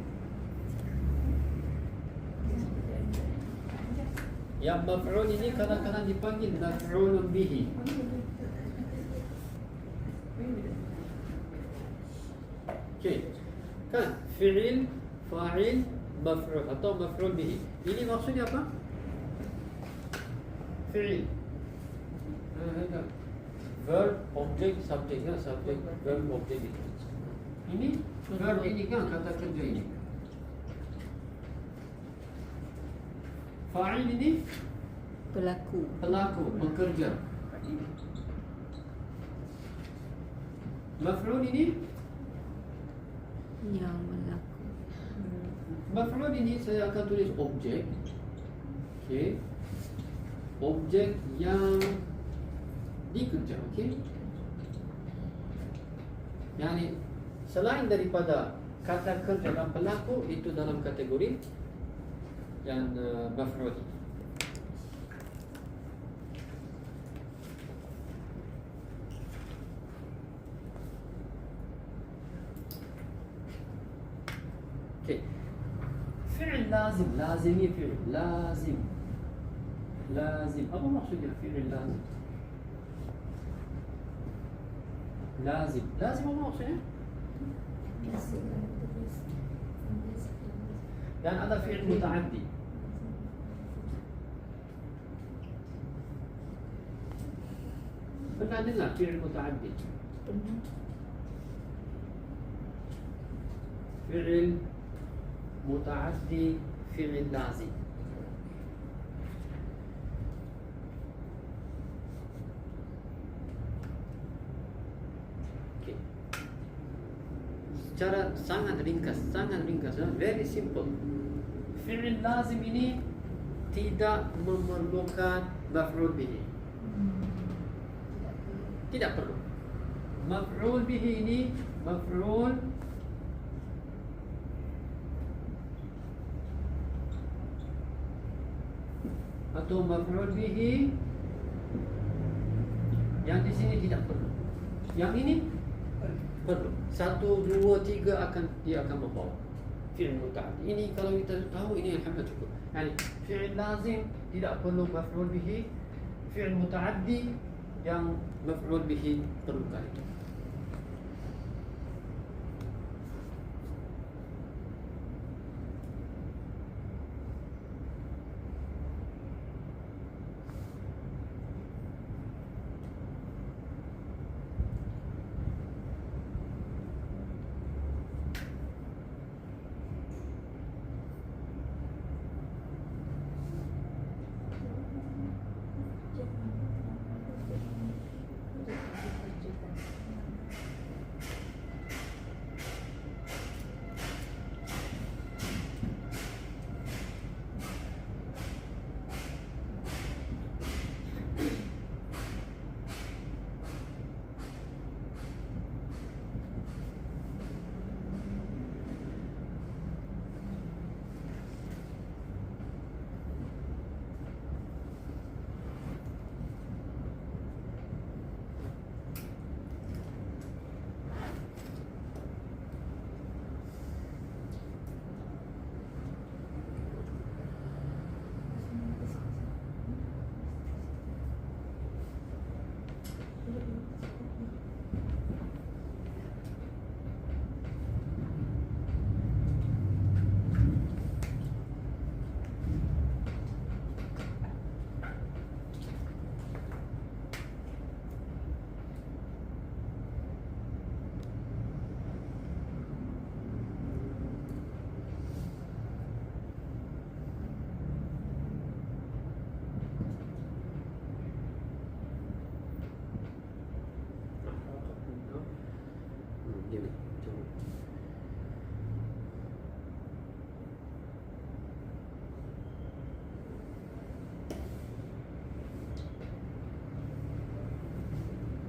Yang maf'ul ini kadang-kadang dipanggil maf'ulun bihi. Okey. Kan fi'il, fa'il, maf'ul atau maf'ul bihi. Ini maksudnya apa? Fi'il. Verb, object, subject, subject, verb, object itu. Ini verb ini kan kata kerja ini. Fa'il ini
Pelaku.
pekerja. Maf'ul ini
Yang berlaku.
maf'ul ini saya akan tulis objek. Okey. Objek yang dikerja, okey. Yani selain daripada kata kerja dan pelaku itu dalam kategori yang maf'ul. Okey. Fi'il lazim, lazimi fi'il, lazim. Lazim. Apa maksudnya fi'il lazim? Lazim. Lazim apa maksudnya? Dan ada fi'il muta'addi. Pernah dengar fi'il muta'addi? Fi'il muta'addi, fi'il lazim. Okay. Secara sangat ringkas, very simple. Fi'il lazim ini tidak memerlukan maf'ul bihi. Tidak perlu. Maf'ul bihi ini maf'ul atau maf'ul bihi yang di sini tidak perlu. Yang ini perlu. 1, 2, 3 dia akan membawa fi'il muta'addi. Ini kalau kita tahu ini alhamdulillah cukup. Yani fi'il lazim tidak perlu maf'ul bihi, fi'il muta'addi yang maf'ul bihi perlu kali itu.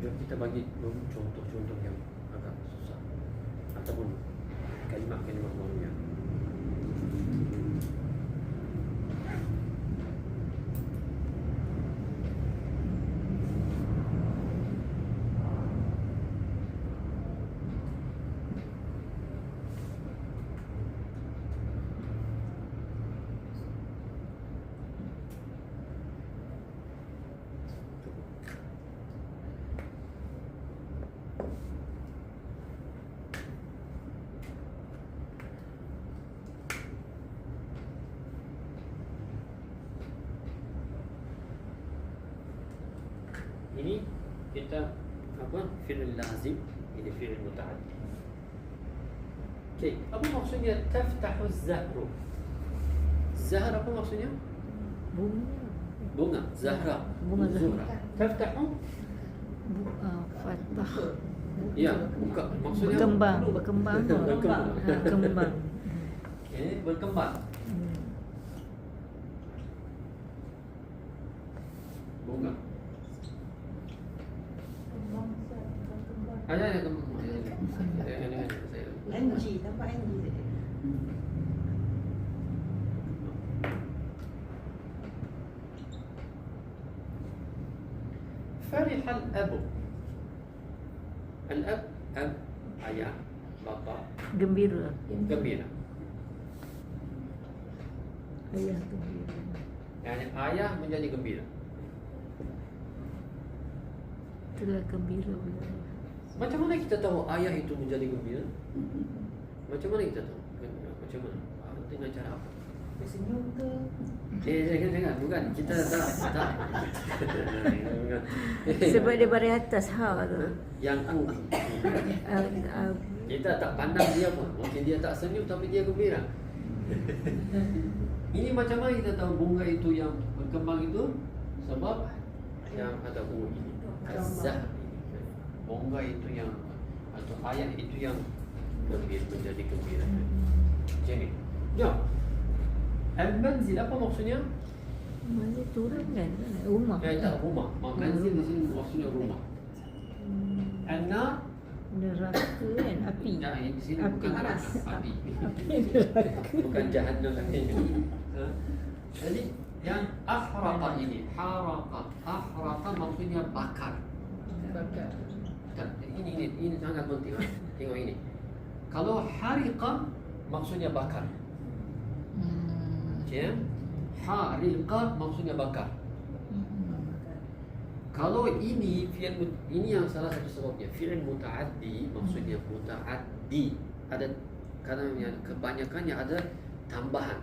Biar kita bagi contoh-contoh yang agak susah ataupun kalimat-kalimat barunya. Ini kita apa? Fi'il lazim, ini fi'il muta'addi. Okey, apa maksudnya taftahu az-zahru? Zahr apa maksudnya? Bunga, zahra.
Bunga
Zuhra. Taftahu?
Fatah.
Ya, buka. Maksudnya
Berkembang.
Berkembang.
Berkembang.
Okey, berkembang. Bunga. Ada
NG, nampak NG tadi.
فرح الأب. الأب أب ayah, bapa,
Gembira.
gembira.
Ayah gembira.
Yani ayah menjadi gembira.
Itulah gembira bila
Macam mana kita tahu ayah itu menjadi gembira? Macam mana kita tahu? Macam mana? Dengan cara apa?
Bersenyum ke?
Jangan, bukan. Kita tak.
Sebab dia baris atas tu.
Yang kita tak pandang dia pun. Mungkin dia tak senyum tapi dia gembira. Ini macam mana kita tahu bunga itu yang berkembang itu? Sebab yang ada bunga ini. Azah. Bunga itu yang atau ayat itu yang menjadi gembira. Jadi, jom. Al-manzil apa maksudnya?
Manzil turun kan? Rumah.
Tak, rumah. Manzil di sini maksudnya rumah. An-nar
Neraka kan? Api.
Nah, di sini
Api.
bukan neraka, api. Bukan jahannam lagi. Jadi yang ahraqa ini, ahraqa maksudnya bakar.
Bakar.
Ini sangat penting. Tengok ini. Kalau hariqa maksudnya bakar. Ya, hariqa maksudnya bakar. Kalau ini fi'il ini yang salah satu sebabnya fi'il muta'addi maksudnya muta'addi ada kadang yang kebanyakannya ada tambahan.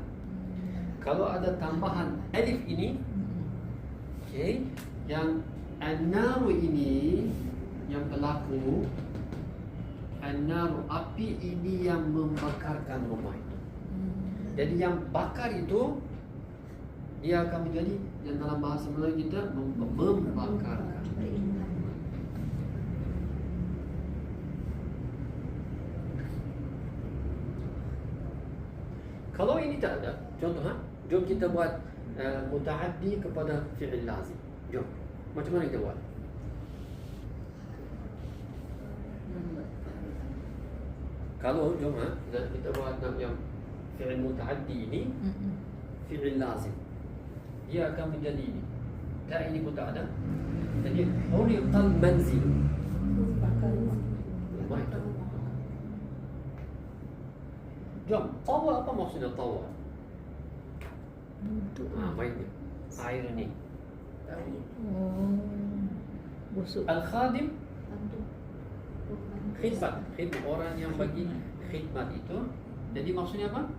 Kalau ada tambahan alif ini, okey, yang an-naru ini yang berlaku an-naru api ini yang membakarkan rumah itu. Jadi yang bakar itu dia akan menjadi yang dalam bahasa Melayu kita membakarkan. Kalau ini tak ada, contoh jom kita buat muta'addi kepada fi'il lazim. Jom. Macam mana kita buat? Kalau jom kita buat yang fi'il muta'addi ini fi'il lazim. Dia akan menjadi ini. Tak, ini pun tak ada. Jadi huriqal manzil.
Bakar
Rumah itu. Jom, tawa apa maksudnya tawa? Mainnya. Air ni.
Oh. Busuk.
Al-khadim khidmat. Khidmat orang yang bagi khidmat itu. Jadi maksudnya apa?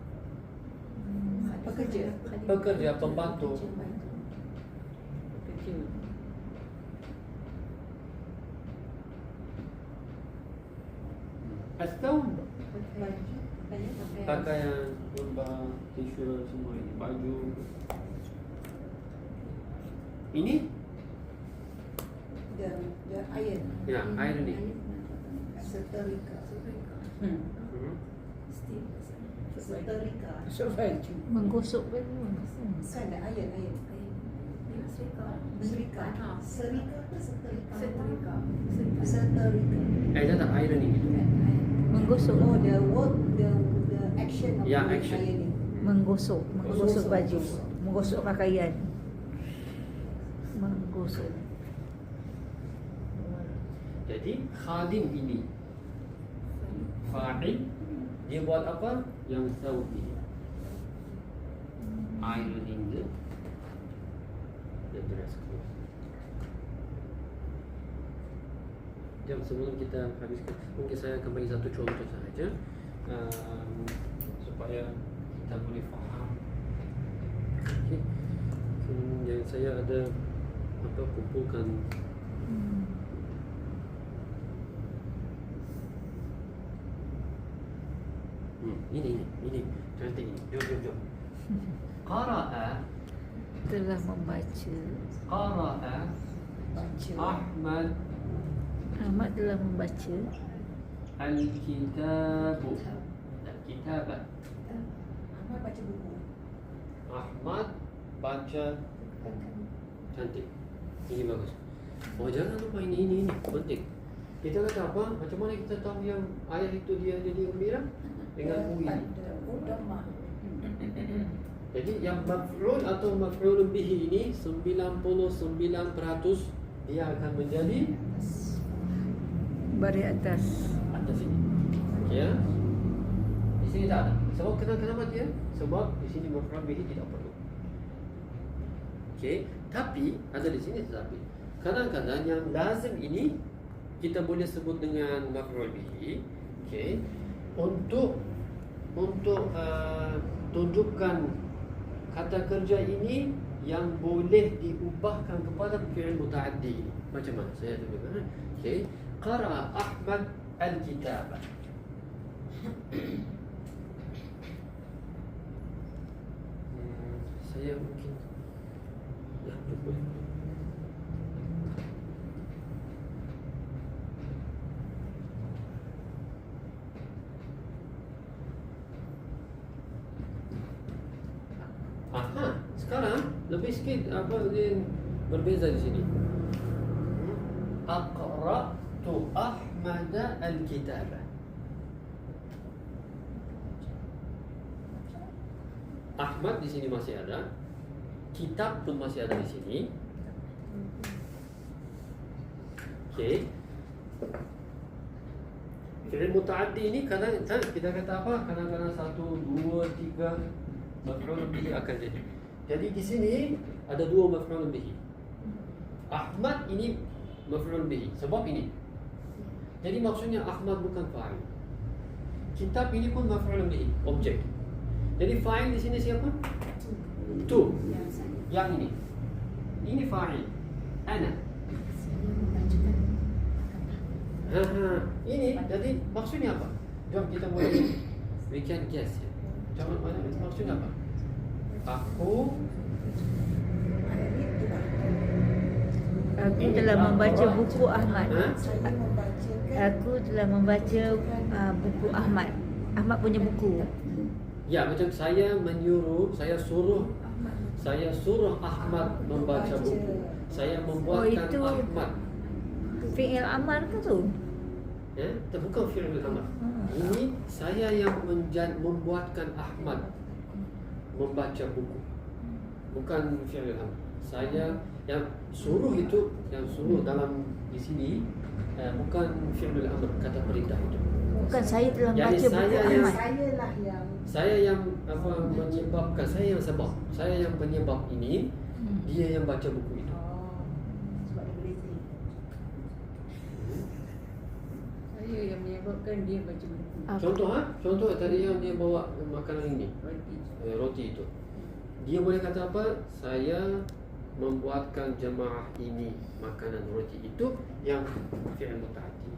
Pekerja, pembantu.
Kecil.
As-thawb
Baju.
pakaian, kurban, tisu semua ini, baju. Ini?
The iron.
Ya, air ni.
Setrika. Setrika.
Baju.
Menggosok kan?
Kan ada iron. Serika. Serika ke setrika? Setrika.
Dah tak air ni gitu.
Menggosok.
Oh, the work, the action of
Ya,
doing
action.
ironing.
Menggosok baju,
Menggosok.
menggosok pakaian. Menggosok.
Jadi khadim ini fa'il, dia buat apa? Yang thawb ini ironing the dress clothes. Jom, sebelum kita habiskan, mungkin saya akan bagi satu contoh sahaja supaya kita boleh faham. Okay. Yang saya ada kumpulkan ini cantik ini. Jom. Qara'a
Telah membaca.
Baca.
Ahmad telah membaca
al-kitabu. Kitabah.
Ahmad baca buku.
Ahmad baca cantik. Ini bagus. Oh, jangan lupa ini penting. Kita kata apa? Macam mana kita tahu yang ayat itu dia jadi gembira? Dengan bunyi.
Udama.
Jadi yang maf'ul atau maf'ul bihi ini 99% dia akan menjadi
baris atas.
atas ini. Ya. Di sini tak ada. Sebab kenapa dia? Sebab di sini maf'ul bihi tidak perlu. Okey, tapi ada di sini tetapi kadang-kadang yang lazim ini kita boleh sebut dengan maf'ul bihi. Okey. Untuk tunjukkan kata kerja ini yang boleh diubahkan kepada fi'il muta'addi. Macam mana? Saya tunjukkan. Okey. Qara Ahmad al-kitab. Saya mungkin cuba. Aha, sekarang lebih sikit apa dia berbeza di sini. Aqra'tu Ahmad al-kitab. Ahmad di sini masih ada, kitab pun masih ada di sini. Okey. Fi'il muta'addi ini kadang kita kata apa? Kadang-kadang 1, 2, 3 maf'ul bihi akan jadi. Jadi di sini ada 2 maf'ul bihi. Ahmad ini maf'ul bihi. Sebab ini. Jadi maksudnya Ahmad bukan fa'il. Kitab ini pun maf'ul bihi, objek. Jadi fa'il di sini siapa? Tu. Yang ini. Ini fa'il. Ana. Ini jadi maksudnya apa? Jom kita boleh we can guess ya. Jom maksudnya apa? Aku
telah membaca buku Ahmad.
Saya membacakan.
Aku telah membaca buku Ahmad. Ahmad punya buku.
ya macam saya suruh Ahmad membaca buku. Saya membuatkan
itu
Ahmad.
Fi'il amar ke tu?
Ya, itu bukan fi'il amr. Ini saya yang membuatkan Ahmad membaca buku. Bukan fi'il amr. Saya yang suruh itu, yang suruh dalam di sini bukan fi'il amr, kata perintah itu.
Bukan saya telah
Jadi
membaca buku Ahmad.
Saya lah yang
Saya yang menyebabkan, saya yang sebab, saya yang penyebab ini, dia yang baca buku itu.
sebab dia boleh sendiri.
Saya yang menyebabkan dia baca buku.
Contoh tadi yang dia bawa makanan ini,
Roti.
roti itu. Dia boleh kata apa? Saya membuatkan jemaah ini makanan roti itu, yang fi'il muta'addi.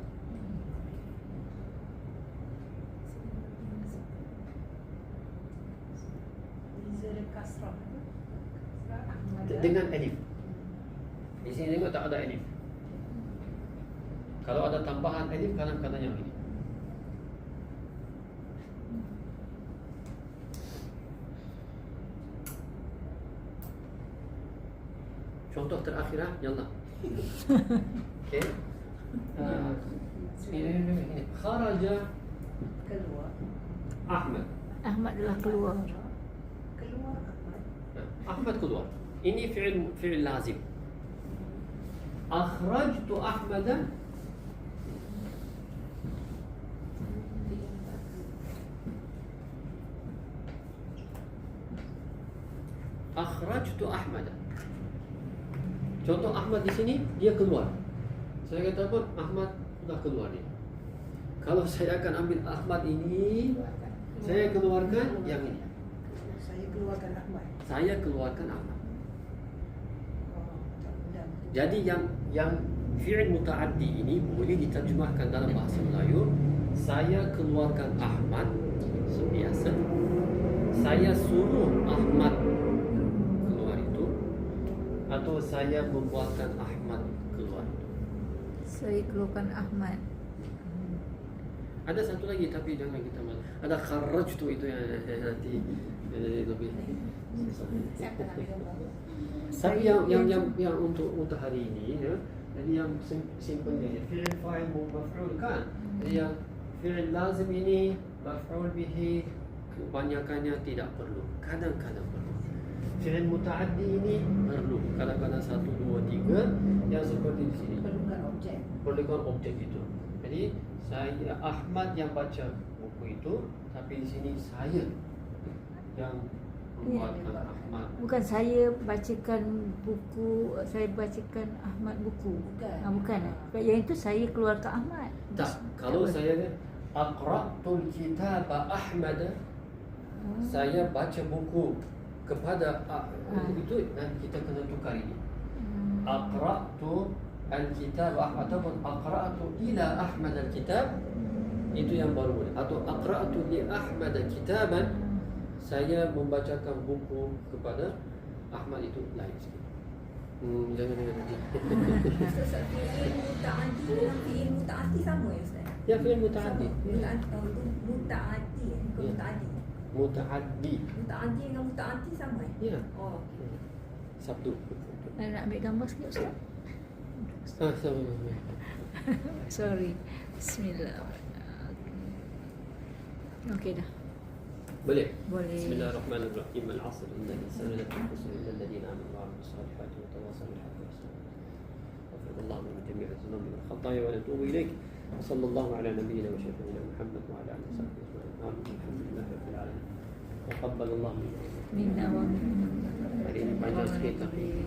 Liza kasrah.
Dengan alif. Di sini tengok tak ada alif. Kalau ada tambahan alif, kadang-kadang yang ini. Contoh terakhir yalla. Okey. Ini kharaja
Keluar.
Ahmad.
Ahmad telah keluar.
Keluar Ahmad.
Ahmad keluar. Ini fi'il lazim. Akhrajtu Ahmad. Akhrajtu Ahmad. Contoh Ahmad di sini, dia keluar. Saya kata apa? Ahmad sudah keluar dia. Kalau saya akan ambil Ahmad ini, saya keluarkan yang ini.
Saya keluarkan Ahmad.
Saya keluarkan Ahmad.
Tak mudah.
Jadi yang fi'il muta'addi ini boleh diterjemahkan dalam bahasa Melayu. Saya keluarkan Ahmad sebiasa. Saya suruh Ahmad keluar itu, atau saya membuatkan Ahmad keluar itu.
Saya keluarkan Ahmad.
Ada satu lagi tapi jangan kita malu. Ada kharrajtu itu yang nanti lebih.
Siapa nak gambar?
Tapi yang untuk hari ini ya. Jadi yang simpelnya fi'il fa'il maf'ul kan. Jadi yang fi'il lazim ini maf'ul bihi kebanyakannya tidak perlu. Kadang-kadang perlu. Fi'il muta'addi ini perlu. Kadang-kadang 1, 2, 3 yang seperti di sini.
Perlukan objek.
Perlukan objek itu. Jadi saya Ahmad yang baca buku itu, tapi di sini saya yang membuatkan Ahmad.
Bukan saya bacakan buku, saya bacakan Ahmad buku.
Bukan.
Bukan. Yang itu saya keluar ke Ahmad.
Tak, kalau saya ni aqra'tul kitab Ahmad, saya baca buku kepada itu kita kena tukar ini. Aqra'tu al-kitab ataupun aqra'tu ila Ahmad al-kitab, itu yang baru. Atau aqra'tu li Ahmad kitaban, saya membacakan buku kepada Ahmad, itu lain sikit. Jangan.
Ustaz, fi'il muta'addi dengan fi'il muta'ati sama ya Ustaz?
Ya, fi'il muta'addi.
Muta'addi bukan muta'addi.
Muta'addi.
Muta'addi dengan muta'ati sama ya?
Ya.
Oh.
Sabtu.
Nak ambil gambar sikit Ustaz?
Sama.
Sorry. Bismillahirrahmanirrahim. Okey dah.
Boleh.
Boleh.
Bismillahirrahmanirrahim. Al-'asr innal insana lafi khusr illa alladhina amanu wa 'amilus salihati wa tawasaw bil haqqi wa tawasaw bis sabr. Allahu min jami'i dhunubi wal khataaya wa natubu ilayk. Wa sallallahu ala nabiyyina wa shafi'ina Muhammad wa ala alihi wa sahbihi ajma'in. Alhamdulillahi rabbil alamin. Taqabbalallahu minna
Minna wa minkum.
Hari ini panjang sikit tapi